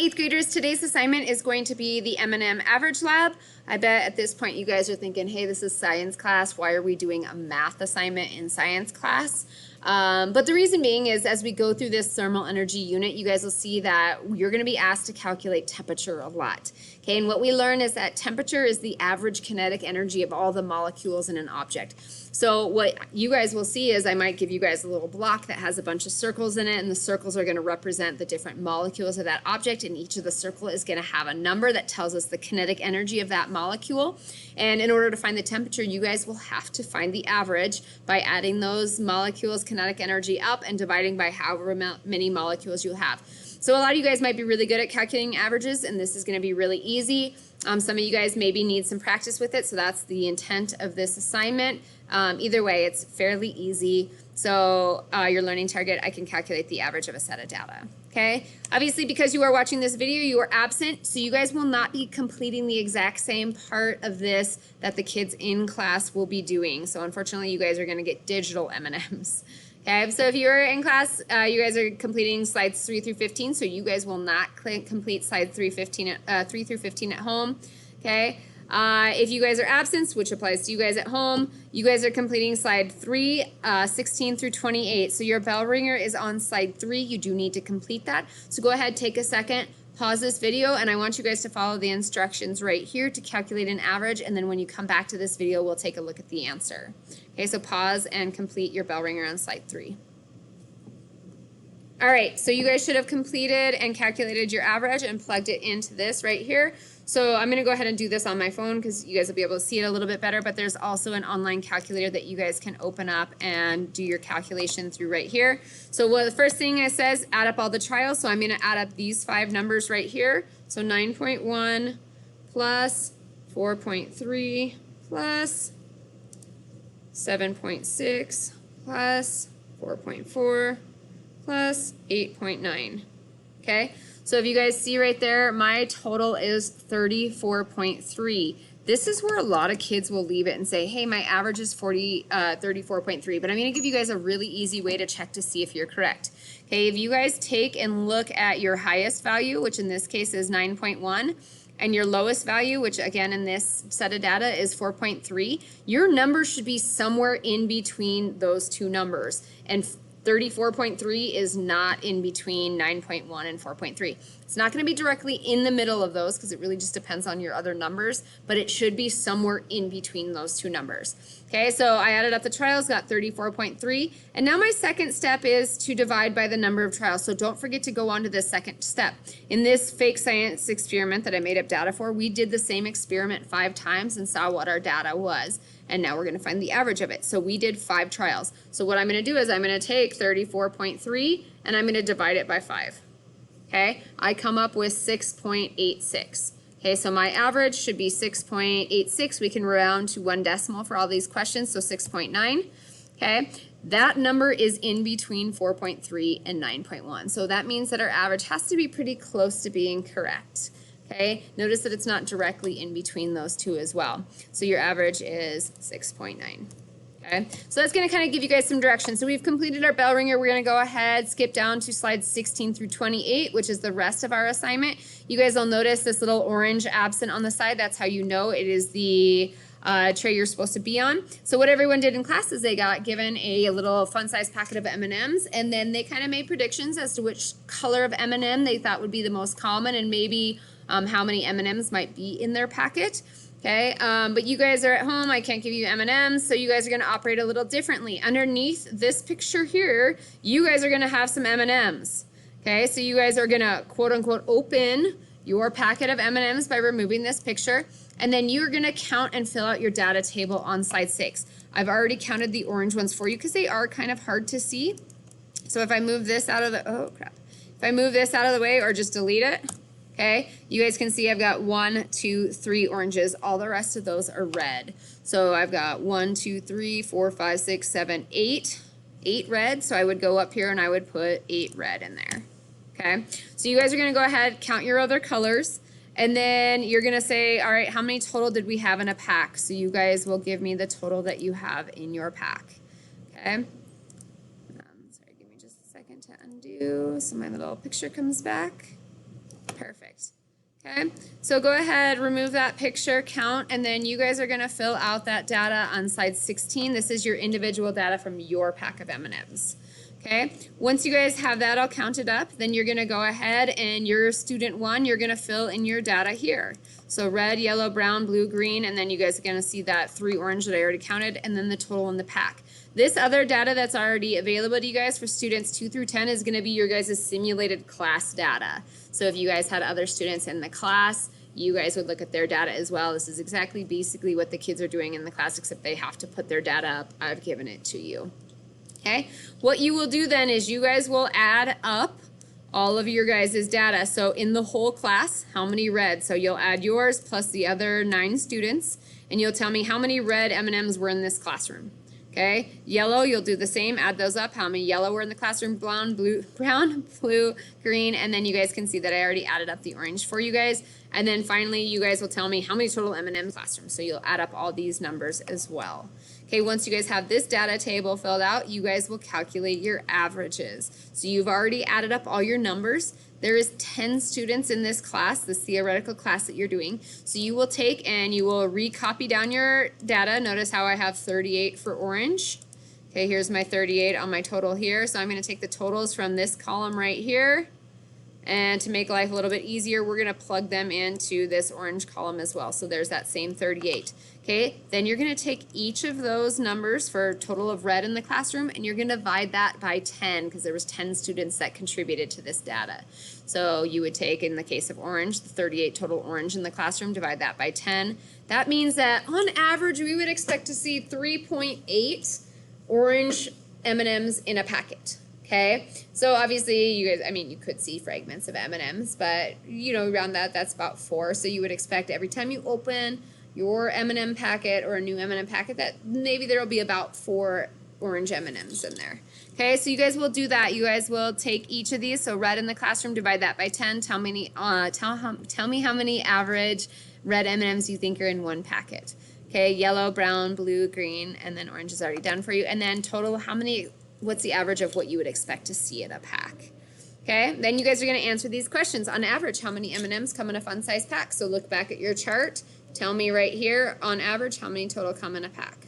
8th graders, today's assignment is going to be the M&M Average Lab. I bet at this point you guys are thinking, hey, this is science class. Why are we doing a math assignment in science class? But the reason being is as we go through this thermal energy unit, you guys will see that you're going to be asked to calculate temperature a lot. Okay, and what we learn is that temperature is the average kinetic energy of all the molecules in an object. So what you guys will see is I might give you guys a little block that has a bunch of circles in it, and the circles are going to represent the different molecules of that object, and each of the circle is going to have a number that tells us the kinetic energy of that molecule. And in order to find the temperature, you guys will have to find the average by adding those molecules' kinetic energy up and dividing by however many molecules you have. So a lot of you guys might be really good at calculating averages, and this is going to be really easy. Some of you guys maybe need some practice with it, so that's the intent of this assignment. Either way, it's fairly easy. So your learning target, I can calculate the average of a set of data. Okay? Obviously, because you are watching this video, you are absent, so you guys will not be completing the exact same part of this that the kids in class will be doing. So unfortunately, you guys are going to get digital M&Ms. Okay, so if you're in class, you guys are completing slides 3 through 15, so you guys will not complete slides 3 through 15 at home. Okay, if you guys are absent, which applies to you guys at home, you guys are completing slide 3, 16 through 28. So your bell ringer is on slide 3. You do need to complete that. So go ahead, take a second, pause this video, and I want you guys to follow the instructions right here to calculate an average, and then when you come back to this video, we'll take a look at the answer. Okay, so pause and complete your bell ringer on slide 3. All right, so you guys should have completed and calculated your average and plugged it into this right here. So I'm going to go ahead and do this on my phone because you guys will be able to see it a little bit better, but there's also an online calculator that you guys can open up and do your calculation through right here. So the first thing it says, add up all the trials. So I'm going to add up these 5 numbers right here. So 9.1 plus 4.3 plus 7.6 plus 4.4 plus 8.9. Okay, so if you guys see right there, my total is 34.3. This is where a lot of kids will leave it and say, hey, my average is 34.3, but I'm going to give you guys a really easy way to check to see if you're correct. Okay, if you guys take and look at your highest value, which in this case is 9.1, and your lowest value, which again in this set of data is 4.3, your number should be somewhere in between those two numbers. And 34.3 is not in between 9.1 and 4.3. It's not going to be directly in the middle of those because it really just depends on your other numbers, but it should be somewhere in between those two numbers. Okay, so I added up the trials, got 34.3, and now my second step is to divide by the number of trials. So don't forget to go on to the second step. In this fake science experiment that I made up data for, we did the same experiment 5 times and saw what our data was. And now we're going to find the average of it. So we did 5 trials. So what I'm going to do is I'm going to take 34.3 and I'm going to divide it by 5. Okay, I come up with 6.86. Okay, so my average should be 6.86. We can round to 1 decimal for all these questions, so 6.9. Okay, that number is in between 4.3 and 9.1. So that means that our average has to be pretty close to being correct. Okay, notice that it's not directly in between those two as well. So your average is 6.9. Okay, so that's going to kind of give you guys some direction. So we've completed our bell ringer. We're going to go ahead, skip down to slides 16 through 28, which is the rest of our assignment. You guys will notice this little orange absent on the side. That's how you know it is the tray you're supposed to be on. So what everyone did in class is they got given a little fun-sized packet of M&Ms, and then they kind of made predictions as to which color of M&M they thought would be the most common and maybe how many M&Ms might be in their packet. Okay, but you guys are at home. I can't give you M&Ms, so you guys are going to operate a little differently. Underneath this picture here, you guys are going to have some M&Ms. Okay, so you guys are going to quote-unquote open your packet of M&Ms by removing this picture, and then you're going to count and fill out your data table on slide 6. I've already counted the orange ones for you because they are kind of hard to see. So if I move this out of the, oh crap, if I move this out of the way or just delete it, okay, you guys can see I've got 1, 2, 3 oranges. All the rest of those are red. So I've got 1, 2, 3, 4, 5, 6, 7, 8. 8 red. So I would go up here and I would put 8 red in there. Okay, so you guys are going to go ahead, count your other colors, and then you're going to say, all right, how many total did we have in a pack? So you guys will give me the total that you have in your pack. Okay. Sorry, give me just a second to undo so my little picture comes back. Perfect. Okay, so go ahead, remove that picture, count, and then you guys are gonna fill out that data on slide 16. This is your individual data from your pack of M&Ms. Okay, once you guys have that all counted up, then you're gonna go ahead and your student one, you're gonna fill in your data here. So red, yellow, brown, blue, green, and then you guys are gonna see that 3 orange that I already counted, and then the total in the pack. This other data that's already available to you guys for students 2 through 10 is gonna be your guys' simulated class data. So if you guys had other students in the class, you guys would look at their data as well. This is exactly basically what the kids are doing in the class, except they have to put their data up. I've given it to you. Okay, what you will do then is you guys will add up all of your guys' data. So in the whole class, how many red? So you'll add yours plus the other 9 students, and you'll tell me how many red M&Ms were in this classroom. Okay, yellow, you'll do the same, add those up, how many yellow were in the classroom, brown, blue, green, and then you guys can see that I already added up the orange for you guys. And then finally, you guys will tell me how many total M&Ms classroom. So you'll add up all these numbers as well. Okay, once you guys have this data table filled out, you guys will calculate your averages. So you've already added up all your numbers. There is 10 students in this class, this theoretical class that you're doing. So you will take and you will recopy down your data. Notice how I have 38 for orange. Okay, here's my 38 on my total here. So I'm going to take the totals from this column right here. And to make life a little bit easier, we're going to plug them into this orange column as well. So there's that same 38. Okay, then you're going to take each of those numbers for a total of red in the classroom, and you're going to divide that by 10 because there was 10 students that contributed to this data. So you would take, in the case of orange, the 38 total orange in the classroom, divide that by 10. That means that on average, we would expect to see 3.8 orange M&Ms in a packet. Okay, so obviously you guys, I mean, you could see fragments of M&Ms, but you know, around that, that's about 4. So you would expect every time you open your M&M packet or a new M&M packet that maybe there will be about 4 orange M&Ms in there. Okay, so you guys will do that. You guys will take each of these. So red in the classroom, divide that by 10. Tell me how many average red M&Ms you think are in one packet. Okay, yellow, brown, blue, green, and then orange is already done for you. And then total, what's the average of what you would expect to see in a pack? Okay, then you guys are going to answer these questions. On average, how many M&Ms come in a fun-size pack? So look back at your chart. Tell me right here, on average, how many total come in a pack?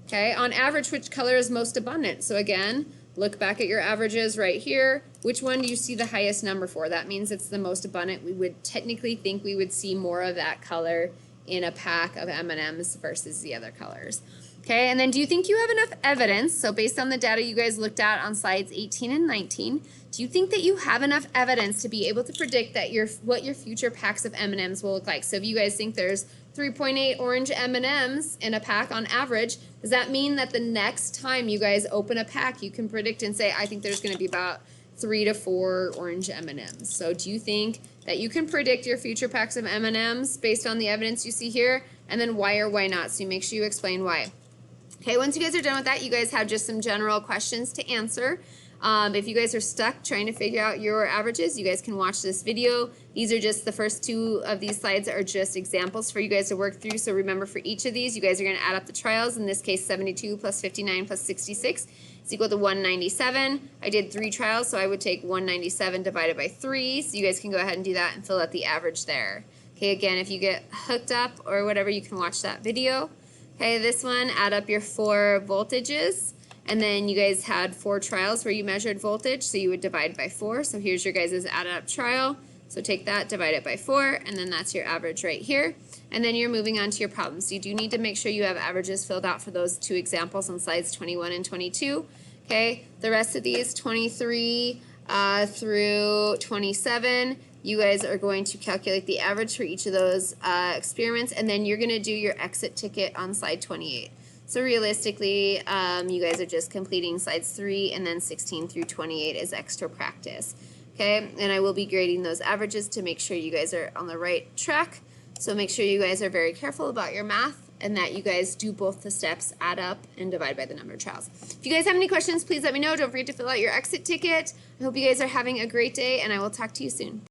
Okay, on average, which color is most abundant? So again, look back at your averages right here. Which one do you see the highest number for? That means it's the most abundant. We would technically think we would see more of that color in a pack of M&Ms versus the other colors. Okay, and then do you think you have enough evidence? So based on the data you guys looked at on slides 18 and 19, do you think that you have enough evidence to be able to predict that what your future packs of M&Ms will look like? So if you guys think there's 3.8 orange M&Ms in a pack on average, does that mean that the next time you guys open a pack, you can predict and say, I think there's going to be about 3 to 4 orange M&Ms. So do you think that you can predict your future packs of M&Ms based on the evidence you see here? And then why or why not? So make sure you explain why. Okay, once you guys are done with that, you guys have just some general questions to answer. If you guys are stuck trying to figure out your averages, you guys can watch this video. These are just the first 2 of these slides are just examples for you guys to work through. So remember, for each of these, you guys are going to add up the trials. In this case, 72 plus 59 plus 66 is equal to 197. I did 3 trials, so I would take 197 divided by 3. So you guys can go ahead and do that and fill out the average there. Okay, again, if you get hooked up or whatever, you can watch that video. Okay, this one, add up your 4 voltages. And then you guys had 4 trials where you measured voltage, so you would divide by 4. So here's your guys' added up trial. So take that, divide it by 4, and then that's your average right here. And then you're moving on to your problems. So you do need to make sure you have averages filled out for those 2 examples on slides 21 and 22. Okay, the rest of these, 23 through 27, you guys are going to calculate the average for each of those experiments, and then you're going to do your exit ticket on slide 28. So realistically, you guys are just completing slides 3 and then 16 through 28 as extra practice. Okay, and I will be grading those averages to make sure you guys are on the right track. So make sure you guys are very careful about your math and that you guys do both the steps, add up and divide by the number of trials. If you guys have any questions, please let me know. Don't forget to fill out your exit ticket. I hope you guys are having a great day, and I will talk to you soon.